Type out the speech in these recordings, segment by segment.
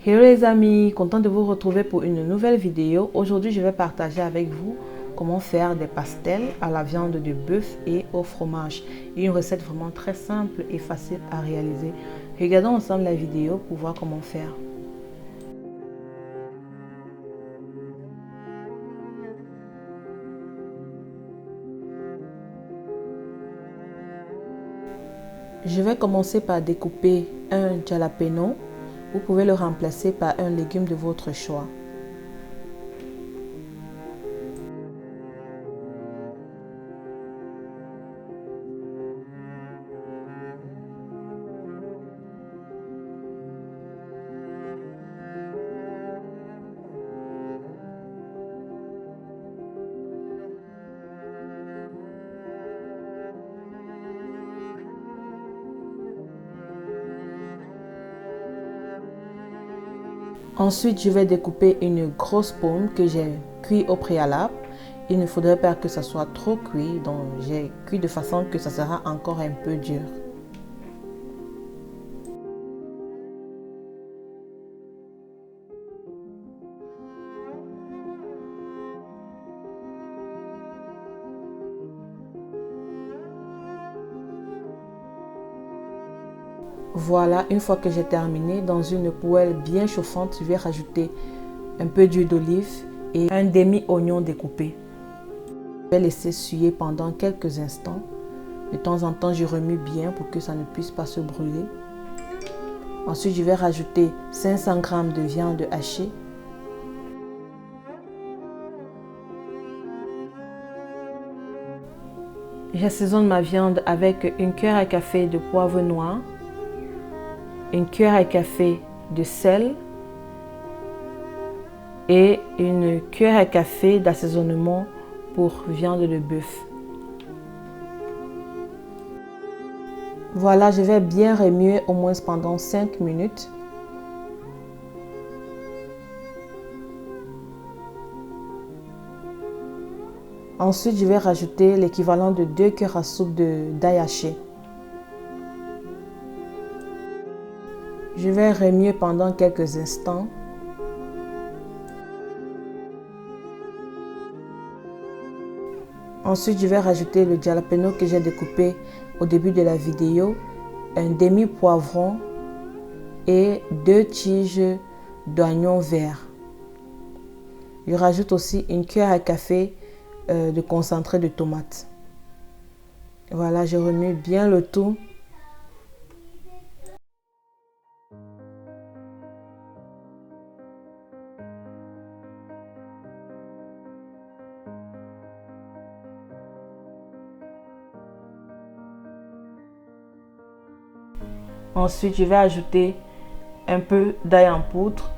Hello les amis, content de vous retrouver pour une nouvelle vidéo. Aujourd'hui, je vais partager avec vous comment faire des pastels à la viande de bœuf et au fromage. Une recette vraiment très simple et facile à réaliser. Regardons ensemble la vidéo pour voir comment faire. Je vais commencer par découper un jalapeno. Vous pouvez le remplacer par un légume de votre choix. Ensuite, je vais découper une grosse pomme que j'ai cuit au préalable. Il ne faudrait pas que ça soit trop cuit, donc j'ai cuit de façon que ça sera encore un peu dur. Voilà, une fois que j'ai terminé, dans une poêle bien chauffante, je vais rajouter un peu d'huile d'olive et un demi-oignon découpé. Je vais laisser suer pendant quelques instants. De temps en temps, je remue bien pour que ça ne puisse pas se brûler. Ensuite, je vais rajouter 500 g de viande hachée. J'assaisonne ma viande avec une cuillère à café de poivre noir, une cuillère à café de sel et une cuillère à café d'assaisonnement pour viande de bœuf. Voilà, je vais bien remuer au moins pendant 5 minutes. Ensuite, je vais rajouter l'équivalent de 2 cuillères à soupe d'ail haché. Je vais remuer pendant quelques instants. Ensuite, je vais rajouter le jalapeno que j'ai découpé au début de la vidéo, un demi-poivron et 2 tiges d'oignon vert. Je rajoute aussi une cuillère à café de concentré de tomate. Voilà, je remue bien le tout. Ensuite, je vais ajouter un peu d'ail en poudre,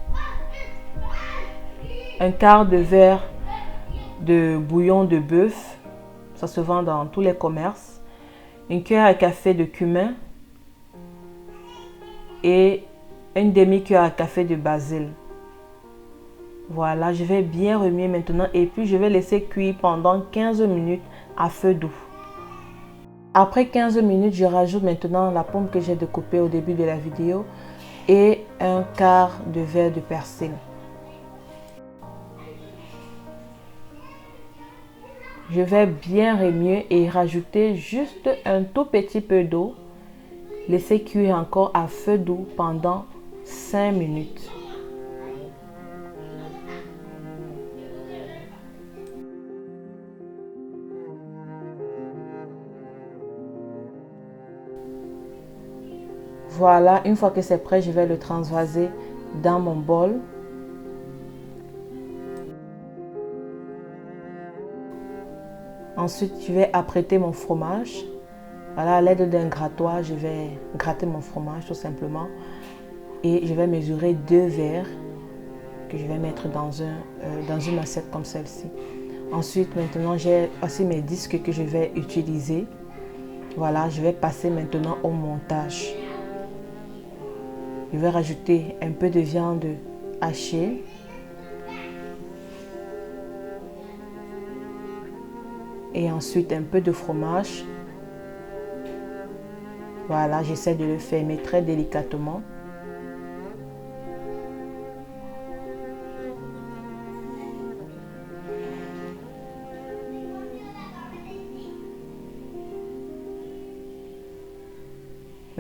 un quart de verre de bouillon de bœuf, ça se vend dans tous les commerces, une cuillère à café de cumin et une demi-cuillère à café de basil. Voilà, je vais bien remuer maintenant et puis je vais laisser cuire pendant 15 minutes à feu doux. Après 15 minutes, je rajoute maintenant la pomme que j'ai découpée au début de la vidéo et un quart de verre de persil. Je vais bien remuer et rajouter juste un tout petit peu d'eau. Laisser cuire encore à feu doux pendant 5 minutes. Voilà, une fois que c'est prêt, je vais le transvaser dans mon bol. Ensuite, je vais apprêter mon fromage. Voilà, à l'aide d'un grattoir, je vais gratter mon fromage tout simplement. Et je vais mesurer 2 verres que je vais mettre dans une assiette comme celle-ci. Ensuite, maintenant, j'ai aussi mes disques que je vais utiliser. Voilà, je vais passer maintenant au montage. Je vais rajouter un peu de viande hachée. Et ensuite un peu de fromage. Voilà, j'essaie de le fermer très délicatement.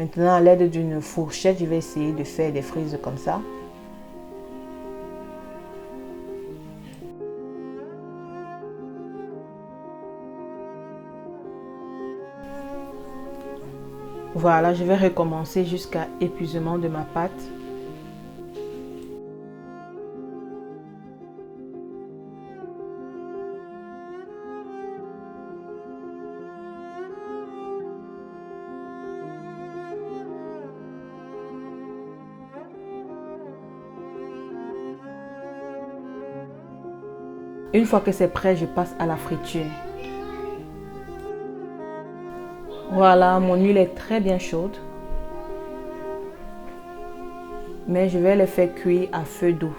Maintenant, à l'aide d'une fourchette, je vais essayer de faire des frises comme ça. Voilà, je vais recommencer jusqu'à épuisement de ma pâte. Une fois que c'est prêt, je passe à la friture. Voilà, mon huile est très bien chaude. Mais je vais les faire cuire à feu doux.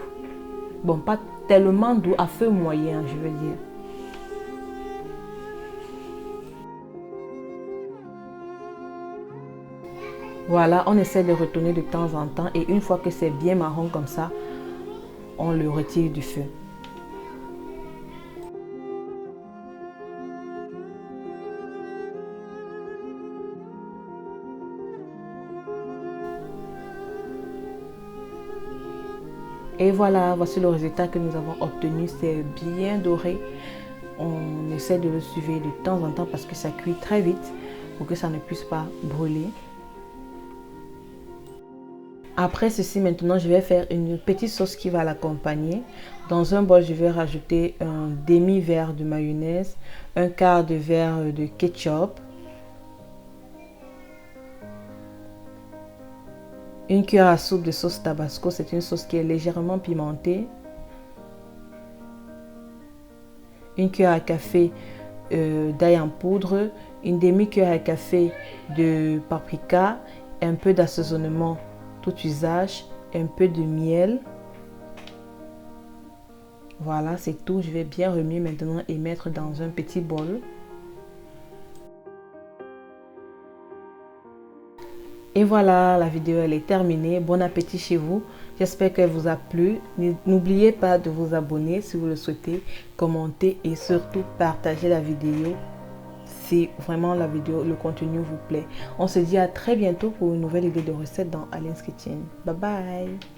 Bon, pas tellement doux, à feu moyen, je veux dire. Voilà, on essaie de retourner de temps en temps et une fois que c'est bien marron comme ça, on le retire du feu. Et voilà, voici le résultat que nous avons obtenu. C'est bien doré. On essaie de le suivre de temps en temps parce que ça cuit très vite pour que ça ne puisse pas brûler. Après ceci, maintenant, je vais faire une petite sauce qui va l'accompagner. Dans un bol, je vais rajouter un demi-verre de mayonnaise, un quart de verre de ketchup, une cuillère à soupe de sauce tabasco, c'est une sauce qui est légèrement pimentée. Une cuillère à café d'ail en poudre, une demi-cuillère à café de paprika, un peu d'assaisonnement tout usage, un peu de miel. Voilà, c'est tout. Je vais bien remuer maintenant et mettre dans un petit bol. Et voilà, la vidéo elle est terminée. Bon appétit chez vous. J'espère qu'elle vous a plu. N'oubliez pas de vous abonner si vous le souhaitez, commenter et surtout partager la vidéo si vraiment la vidéo, le contenu vous plaît. On se dit à très bientôt pour une nouvelle idée de recette dans Aline's Kitchen. Bye bye.